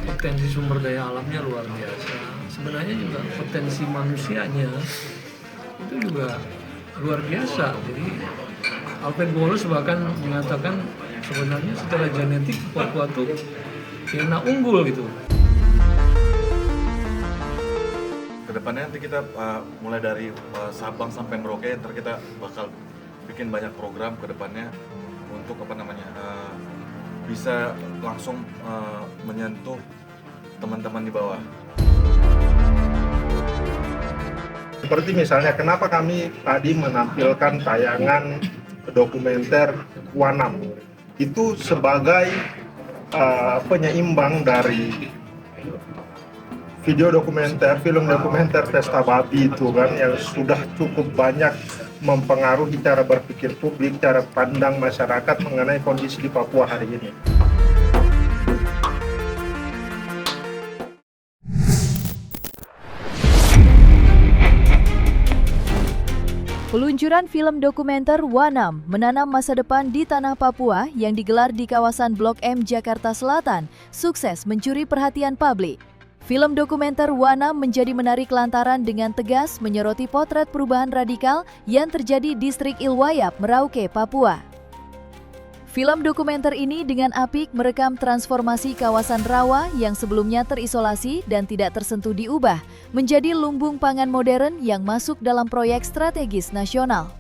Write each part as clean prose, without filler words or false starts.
Potensi sumber daya alamnya luar biasa. Sebenarnya juga potensi manusianya itu juga luar biasa. Jadi Alfred Wallace bahkan mengatakan sebenarnya secara genetik Papua itu kena unggul gitu. Kedepannya nanti kita mulai dari Sabang sampai Merauke, ntar kita bakal bikin banyak program ke depannya untuk bisa langsung menyentuh teman-teman di bawah. Seperti misalnya kenapa kami tadi menampilkan tayangan dokumenter Wanam itu sebagai penyeimbang dari video dokumenter, film dokumenter Pesta Babi itu kan yang sudah cukup banyak mempengaruhi cara berpikir publik, cara pandang masyarakat mengenai kondisi di Papua hari ini. Peluncuran film dokumenter Wanam menanam masa depan di tanah Papua yang digelar di kawasan Blok M Jakarta Selatan sukses mencuri perhatian publik. Film dokumenter Wanam menjadi menarik lantaran dengan tegas menyoroti potret perubahan radikal yang terjadi di distrik Ilwayap, Merauke, Papua. Film dokumenter ini dengan apik merekam transformasi kawasan rawa yang sebelumnya terisolasi dan tidak tersentuh diubah menjadi lumbung pangan modern yang masuk dalam proyek strategis nasional.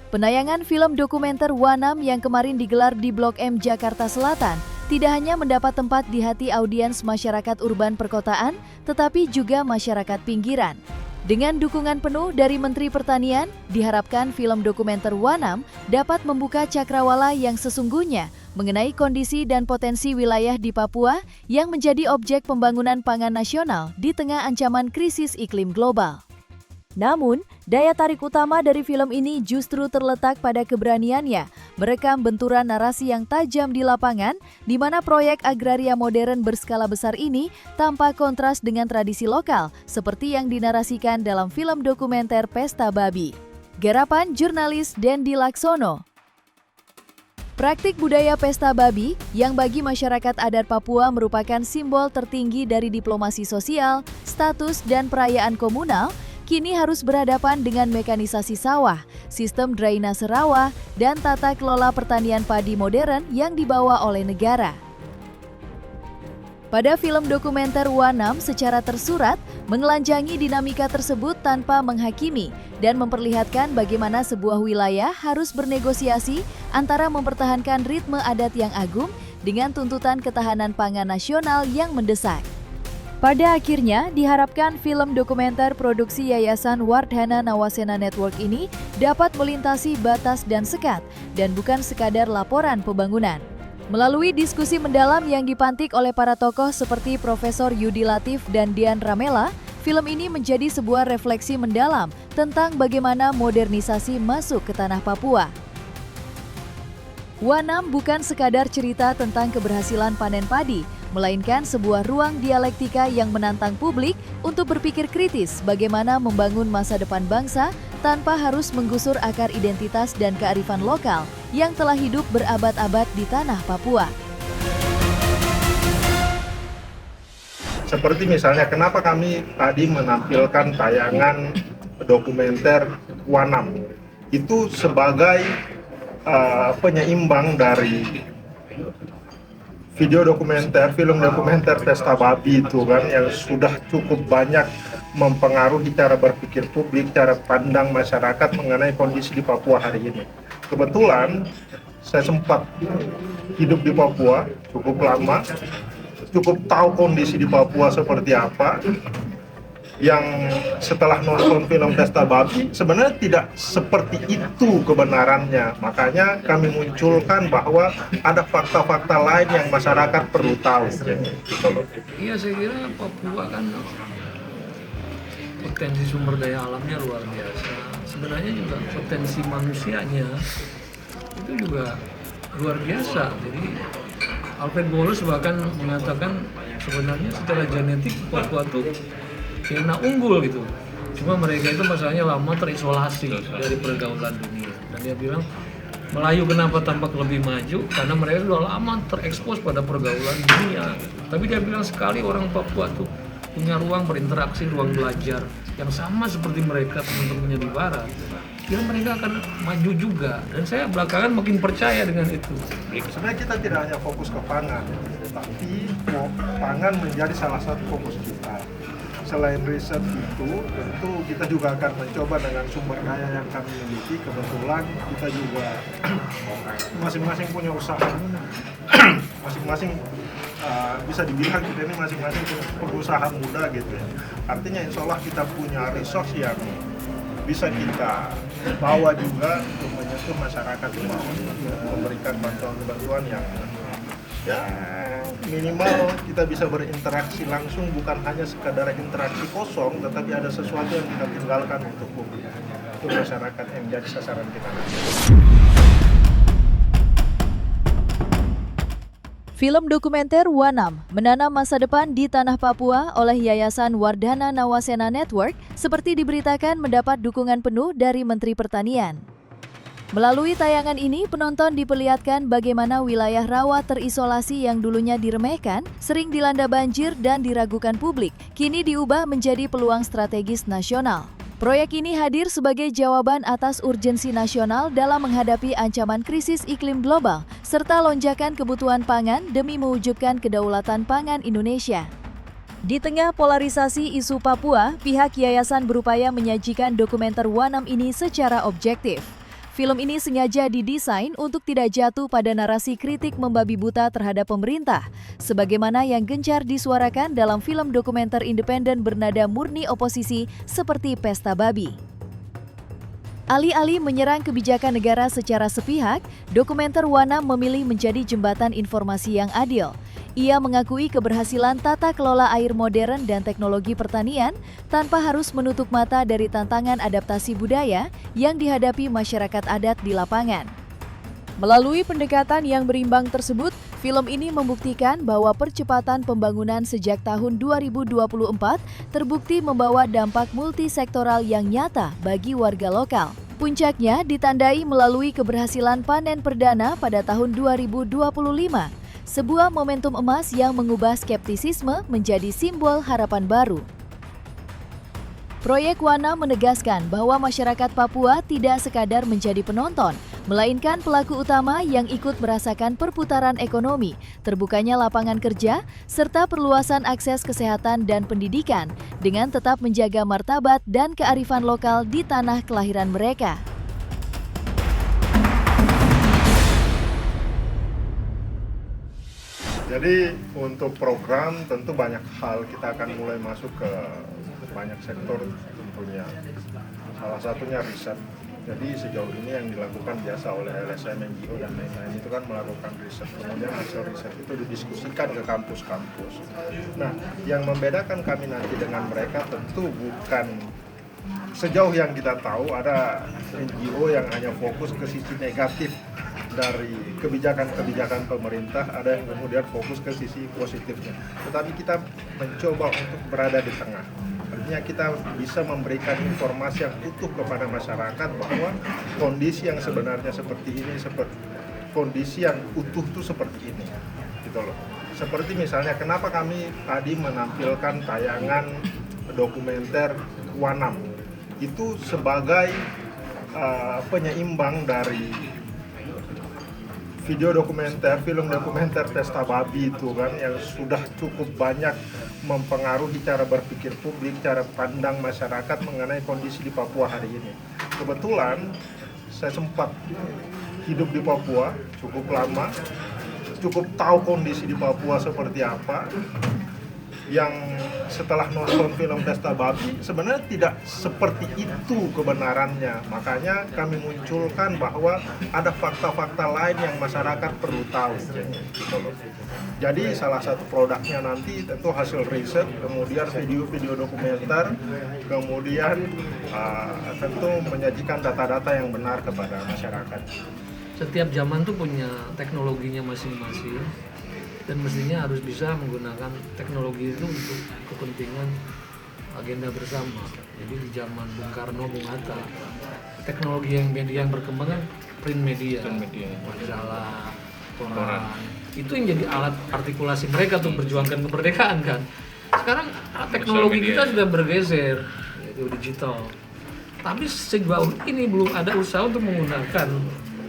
Penayangan film dokumenter Wanam yang kemarin digelar di Blok M Jakarta Selatan tidak hanya mendapat tempat di hati audiens masyarakat urban perkotaan, tetapi juga masyarakat pinggiran. Dengan dukungan penuh dari Menteri Pertanian, diharapkan film dokumenter Wanam dapat membuka cakrawala yang sesungguhnya mengenai kondisi dan potensi wilayah di Papua yang menjadi objek pembangunan pangan nasional di tengah ancaman krisis iklim global. Namun, daya tarik utama dari film ini justru terletak pada keberaniannya merekam benturan narasi yang tajam di lapangan, di mana proyek agraria modern berskala besar ini tampak kontras dengan tradisi lokal, seperti yang dinarasikan dalam film dokumenter Pesta Babi. Garapan jurnalis Dendi Laksono. Praktik budaya Pesta Babi yang bagi masyarakat adat Papua merupakan simbol tertinggi dari diplomasi sosial, status, dan perayaan komunal, kini harus berhadapan dengan mekanisasi sawah, sistem drainase rawa, dan tata kelola pertanian padi modern yang dibawa oleh negara. Pada film dokumenter Wanam secara tersurat menelanjangi dinamika tersebut tanpa menghakimi dan memperlihatkan bagaimana sebuah wilayah harus bernegosiasi antara mempertahankan ritme adat yang agung dengan tuntutan ketahanan pangan nasional yang mendesak. Pada akhirnya, diharapkan film dokumenter produksi Yayasan Wardhana Nawasena Network ini dapat melintasi batas dan sekat, dan bukan sekadar laporan pembangunan. Melalui diskusi mendalam yang dipantik oleh para tokoh seperti Profesor Yudi Latif dan Dian Ramela, film ini menjadi sebuah refleksi mendalam tentang bagaimana modernisasi masuk ke tanah Papua. Wanam bukan sekadar cerita tentang keberhasilan panen padi, melainkan sebuah ruang dialektika yang menantang publik untuk berpikir kritis bagaimana membangun masa depan bangsa tanpa harus menggusur akar identitas dan kearifan lokal yang telah hidup berabad-abad di tanah Papua. Seperti misalnya kenapa kami tadi menampilkan tayangan dokumenter Wanam itu sebagai penyeimbang dari video dokumenter, film dokumenter Pesta Babi itu kan yang sudah cukup banyak mempengaruhi cara berpikir publik, cara pandang masyarakat mengenai kondisi di Papua hari ini. Kebetulan saya sempat hidup di Papua cukup lama, cukup tahu kondisi di Papua seperti apa. Yang setelah nonton film Pesta Babi sebenarnya tidak seperti itu kebenarannya. Makanya kami munculkan bahwa ada fakta-fakta lain yang masyarakat perlu tahu. Iya, saya kira Papua kan potensi sumber daya alamnya luar biasa. Sebenarnya juga potensi manusianya itu juga luar biasa. Jadi Alfred Wallace bahkan mengatakan sebenarnya secara genetik Papua itu kena unggul gitu. Cuma mereka itu masalahnya lama terisolasi dari pergaulan dunia. Dan dia bilang Melayu kenapa tampak lebih maju? Karena mereka sudah lama terekspos pada pergaulan dunia. Tapi dia bilang sekali orang Papua tuh punya ruang berinteraksi, ruang belajar yang sama seperti mereka teman-temannya di barat. Kira mereka akan maju juga. Dan saya belakangan makin percaya dengan itu. Sebenarnya kita tidak hanya fokus ke pangan, tapi pangan menjadi salah satu fokus kita. Selain riset itu, tentu kita juga akan mencoba dengan sumber daya yang kami miliki. Kebetulan kita juga masing-masing punya usaha, masing-masing bisa dibilang kita ini masing-masing pengusaha muda gitu ya. Artinya insya Allah kita punya resource yang bisa kita bawa juga untuk menyentuh masyarakat di bawah, memberikan bantuan-bantuan yang ya minimal kita bisa berinteraksi langsung, bukan hanya sekadar interaksi kosong, tetapi ada sesuatu yang kita tinggalkan untuk publik, untuk masyarakat yang jadi sasaran kita. Film dokumenter Wanam menanam masa depan di tanah Papua oleh Yayasan Wardana Nawasena Network seperti diberitakan mendapat dukungan penuh dari Menteri Pertanian. Melalui tayangan ini, penonton diperlihatkan bagaimana wilayah rawa terisolasi yang dulunya diremehkan, sering dilanda banjir dan diragukan publik, kini diubah menjadi peluang strategis nasional. Proyek ini hadir sebagai jawaban atas urgensi nasional dalam menghadapi ancaman krisis iklim global, serta lonjakan kebutuhan pangan demi mewujudkan kedaulatan pangan Indonesia. Di tengah polarisasi isu Papua, pihak yayasan berupaya menyajikan dokumenter Wanam ini secara objektif. Film ini sengaja didesain untuk tidak jatuh pada narasi kritik membabi buta terhadap pemerintah, sebagaimana yang gencar disuarakan dalam film dokumenter independen bernada murni oposisi seperti Pesta Babi. Alih-alih menyerang kebijakan negara secara sepihak, dokumenter Wanam memilih menjadi jembatan informasi yang adil. Ia mengakui keberhasilan tata kelola air modern dan teknologi pertanian tanpa harus menutup mata dari tantangan adaptasi budaya yang dihadapi masyarakat adat di lapangan. Melalui pendekatan yang berimbang tersebut, film ini membuktikan bahwa percepatan pembangunan sejak tahun 2024 terbukti membawa dampak multisektoral yang nyata bagi warga lokal. Puncaknya ditandai melalui keberhasilan panen perdana pada tahun 2025. Sebuah momentum emas yang mengubah skeptisisme menjadi simbol harapan baru. Proyek Wanam menegaskan bahwa masyarakat Papua tidak sekadar menjadi penonton, melainkan pelaku utama yang ikut merasakan perputaran ekonomi, terbukanya lapangan kerja, serta perluasan akses kesehatan dan pendidikan, dengan tetap menjaga martabat dan kearifan lokal di tanah kelahiran mereka. Jadi untuk program tentu banyak hal, kita akan mulai masuk ke banyak sektor tentunya. Salah satunya riset. Jadi sejauh ini yang dilakukan biasa oleh LSM, NGO dan lain-lain itu kan melakukan riset. Kemudian hasil riset itu didiskusikan ke kampus-kampus. Nah, yang membedakan kami nanti dengan mereka tentu bukan sejauh yang kita tahu ada NGO yang hanya fokus ke sisi negatif dari kebijakan-kebijakan pemerintah, ada yang kemudian fokus ke sisi positifnya. Tetapi kita mencoba untuk berada di tengah. Artinya kita bisa memberikan informasi yang utuh kepada masyarakat bahwa kondisi yang sebenarnya seperti ini, seperti kondisi yang utuh itu seperti ini, gitu loh. Seperti misalnya kenapa kami tadi menampilkan tayangan dokumenter Wanam itu sebagai penyeimbang dari video dokumenter, film dokumenter Pesta Babi itu kan yang sudah cukup banyak mempengaruhi cara berpikir publik, cara pandang masyarakat mengenai kondisi di Papua hari ini. Kebetulan saya sempat hidup di Papua cukup lama, cukup tahu kondisi di Papua seperti apa. Yang setelah nonton film Pesta Babi sebenarnya tidak seperti itu kebenarannya. Makanya kami munculkan bahwa ada fakta-fakta lain yang masyarakat perlu tahu. Jadi salah satu produknya nanti tentu hasil riset, kemudian video-video dokumenter, kemudian tentu menyajikan data-data yang benar kepada masyarakat. Setiap zaman tuh punya teknologinya masing-masing. Dan mestinya harus bisa menggunakan teknologi itu untuk kepentingan agenda bersama. Jadi di zaman Bung Karno, Bung Hatta, teknologi yang berkembang kan print media, majalah, koran. Itu yang jadi alat artikulasi mereka untuk memperjuangkan kemerdekaan kan. Sekarang teknologi kita sudah bergeser, yaitu digital. Tapi sejauh ini belum ada usaha untuk menggunakan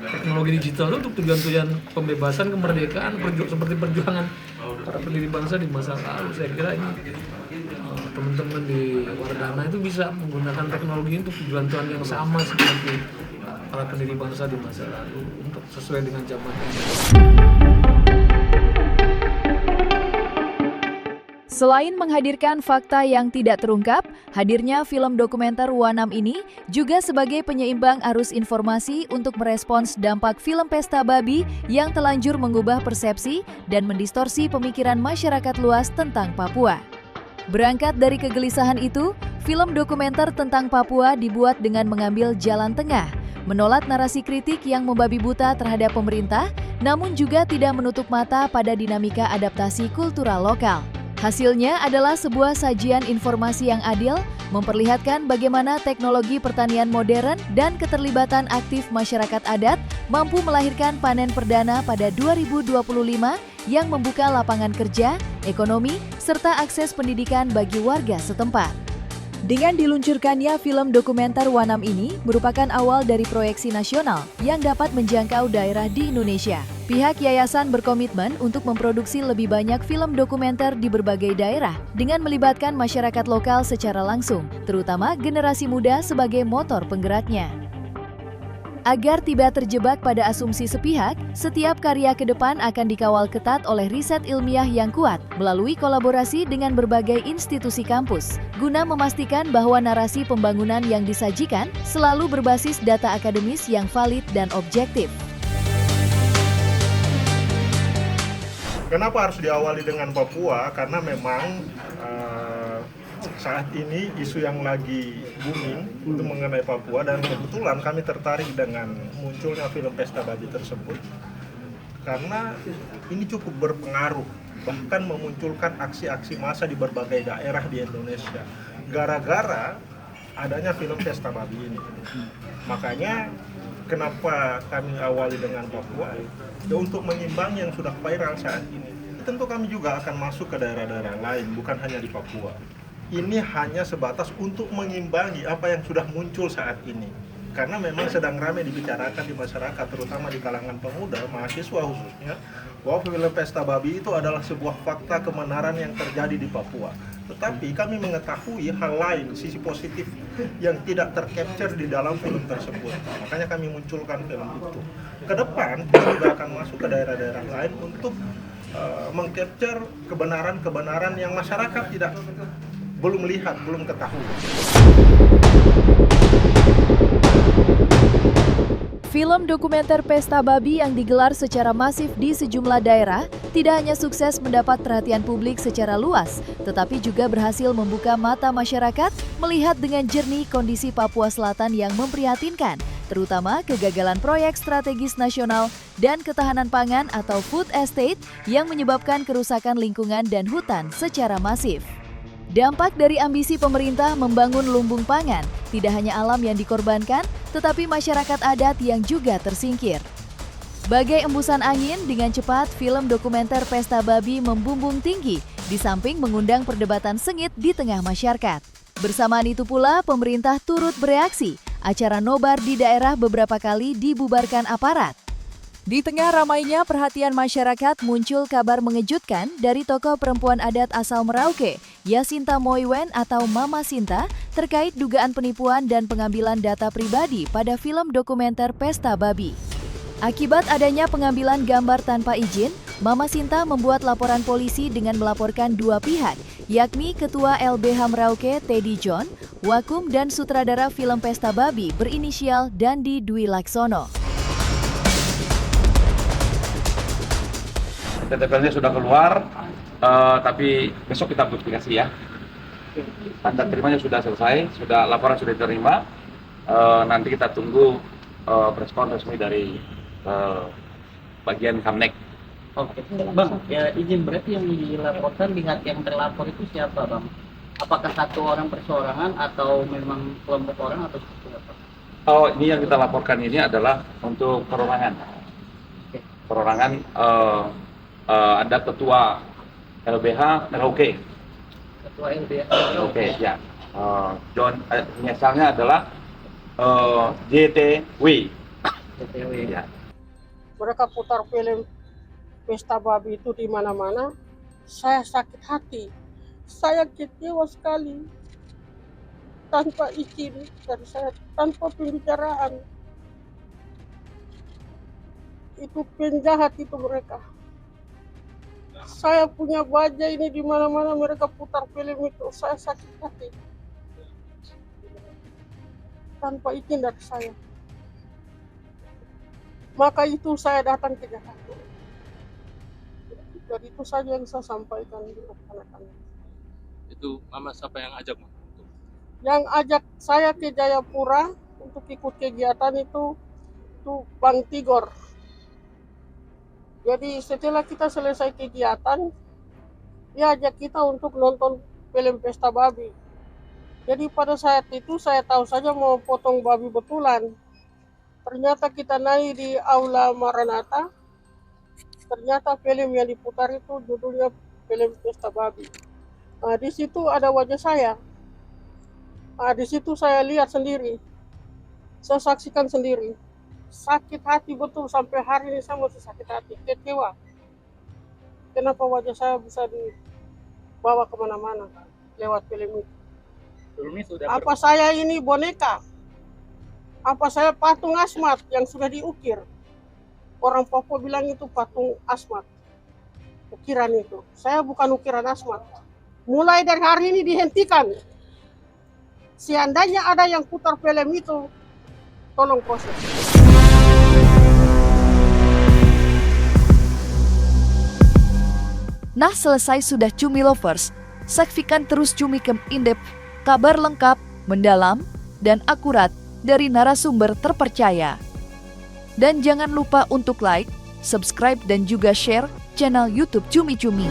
teknologi digital itu untuk tujuan-tujuan pembebasan kemerdekaan seperti perjuangan para pendiri bangsa di masa lalu. Saya kira ini teman-teman di Wardana itu bisa menggunakan teknologi untuk tujuan-tujuan yang sama seperti para pendiri bangsa di masa lalu untuk sesuai dengan zaman ini. Selain menghadirkan fakta yang tidak terungkap, hadirnya film dokumenter Wanam ini juga sebagai penyeimbang arus informasi untuk merespons dampak film Pesta Babi yang telanjur mengubah persepsi dan mendistorsi pemikiran masyarakat luas tentang Papua. Berangkat dari kegelisahan itu, film dokumenter tentang Papua dibuat dengan mengambil jalan tengah, menolak narasi kritik yang membabi buta terhadap pemerintah, namun juga tidak menutup mata pada dinamika adaptasi kultural lokal. Hasilnya adalah sebuah sajian informasi yang adil, memperlihatkan bagaimana teknologi pertanian modern dan keterlibatan aktif masyarakat adat mampu melahirkan panen perdana pada 2025 yang membuka lapangan kerja, ekonomi, serta akses pendidikan bagi warga setempat. Dengan diluncurkannya film dokumenter Wanam ini merupakan awal dari proyeksi nasional yang dapat menjangkau daerah di Indonesia. Pihak yayasan berkomitmen untuk memproduksi lebih banyak film dokumenter di berbagai daerah dengan melibatkan masyarakat lokal secara langsung, terutama generasi muda sebagai motor penggeraknya. Agar tidak terjebak pada asumsi sepihak, setiap karya ke depan akan dikawal ketat oleh riset ilmiah yang kuat melalui kolaborasi dengan berbagai institusi kampus, guna memastikan bahwa narasi pembangunan yang disajikan selalu berbasis data akademis yang valid dan objektif. Kenapa harus diawali dengan Papua? Karena memang saat ini isu yang lagi booming itu mengenai Papua, dan kebetulan kami tertarik dengan munculnya film Pesta Babi tersebut karena ini cukup berpengaruh, bahkan memunculkan aksi-aksi massa di berbagai daerah di Indonesia gara-gara adanya film Pesta Babi ini. Makanya kenapa kami awali dengan Papua? Ya untuk menyimbang yang sudah viral saat ini. Tentu kami juga akan masuk ke daerah-daerah lain, bukan hanya di Papua. Ini hanya sebatas untuk mengimbangi apa yang sudah muncul saat ini. Karena memang sedang ramai dibicarakan di masyarakat, terutama di kalangan pemuda, mahasiswa khususnya, bahwa film Pesta Babi itu adalah sebuah fakta kebenaran yang terjadi di Papua. Tetapi kami mengetahui hal lain, sisi positif yang tidak tercapture di dalam film tersebut. Makanya kami munculkan film itu. Ke depan, kita juga akan masuk ke daerah-daerah lain untuk mengcapture kebenaran-kebenaran yang masyarakat belum lihat, belum ketahui. Film dokumenter Pesta Babi yang digelar secara masif di sejumlah daerah tidak hanya sukses mendapat perhatian publik secara luas, tetapi juga berhasil membuka mata masyarakat melihat dengan jernih kondisi Papua Selatan yang memprihatinkan, terutama kegagalan proyek strategis nasional dan ketahanan pangan atau food estate yang menyebabkan kerusakan lingkungan dan hutan secara masif. Dampak dari ambisi pemerintah membangun lumbung pangan, tidak hanya alam yang dikorbankan, tetapi masyarakat adat yang juga tersingkir. Bagai embusan angin, dengan cepat film dokumenter Pesta Babi membumbung tinggi, di samping mengundang perdebatan sengit di tengah masyarakat. Bersamaan itu pula, pemerintah turut bereaksi. Acara nobar di daerah beberapa kali dibubarkan aparat. Di tengah ramainya perhatian masyarakat, muncul kabar mengejutkan dari tokoh perempuan adat asal Merauke, Yasinta Moiwen atau Mama Sinta, terkait dugaan penipuan dan pengambilan data pribadi pada film dokumenter Pesta Babi. Akibat adanya pengambilan gambar tanpa izin, Mama Sinta membuat laporan polisi dengan melaporkan dua pihak, yakni Ketua LBH Merauke Teddy John, Wakum dan sutradara film Pesta Babi berinisial Dandi Dwi Laksono. TTP-nya sudah keluar, tapi besok kita publikasi ya. Tanda terimanya sudah selesai, laporan sudah diterima. Nanti kita tunggu respon resmi dari bagian Kamnek. Oke, Bang, ya izin berarti yang dilaporkan dengan yang terlapor itu siapa, Bang? Apakah satu orang perseorangan atau memang kelompok orang atau seperti apa? Oh, ini yang kita laporkan ini adalah untuk perorangan. Perorangan ada ketua LBH Merauke. Ketua LBH. Oke, ya. John, inisialnya adalah JTW. JTW. Ya. Mereka putar film pesta babi itu di mana-mana. Saya sakit hati, saya kecewa sekali. Tanpa izin dari saya, tanpa pembicaraan. Itu penjahat itu mereka. Saya punya baja ini di mana-mana mereka putar film itu, saya sakit hati. Tanpa izin dari saya. Maka itu saya datang ke Jakarta. Jadi itu saja yang saya sampaikan di rekan-rekan. Itu Mama siapa yang ajak, Mama? Yang ajak saya ke Jayapura untuk ikut kegiatan itu Bang Tigor. Jadi setelah kita selesai kegiatan, dia ajak kita untuk nonton film pesta babi. Jadi pada saat itu saya tahu saja mau potong babi betulan. Ternyata kita naik di Aula Maranatha. Ternyata film yang diputar itu judulnya film pesta babi. Nah, di situ ada wajah saya. Nah, di situ saya lihat sendiri, saya saksikan sendiri, sakit hati betul sampai hari ini saya masih sakit hati, kecewa. Kenapa wajah saya bisa dibawa kemana-mana lewat film itu? Sebelumnya sudah Apa saya ini boneka? Apa saya patung Asmat yang sudah diukir? Orang Papua bilang itu patung Asmat, ukiran itu. Saya bukan ukiran Asmat. Mulai dari hari ini dihentikan. Seandainya ada yang putar film itu, tolong proses. Nah, selesai sudah Cumi Lovers. Saksikan terus Cumi Camp Indep, kabar lengkap, mendalam, dan akurat dari narasumber terpercaya. Dan jangan lupa untuk like, subscribe, dan juga share channel YouTube Cumi Cumi.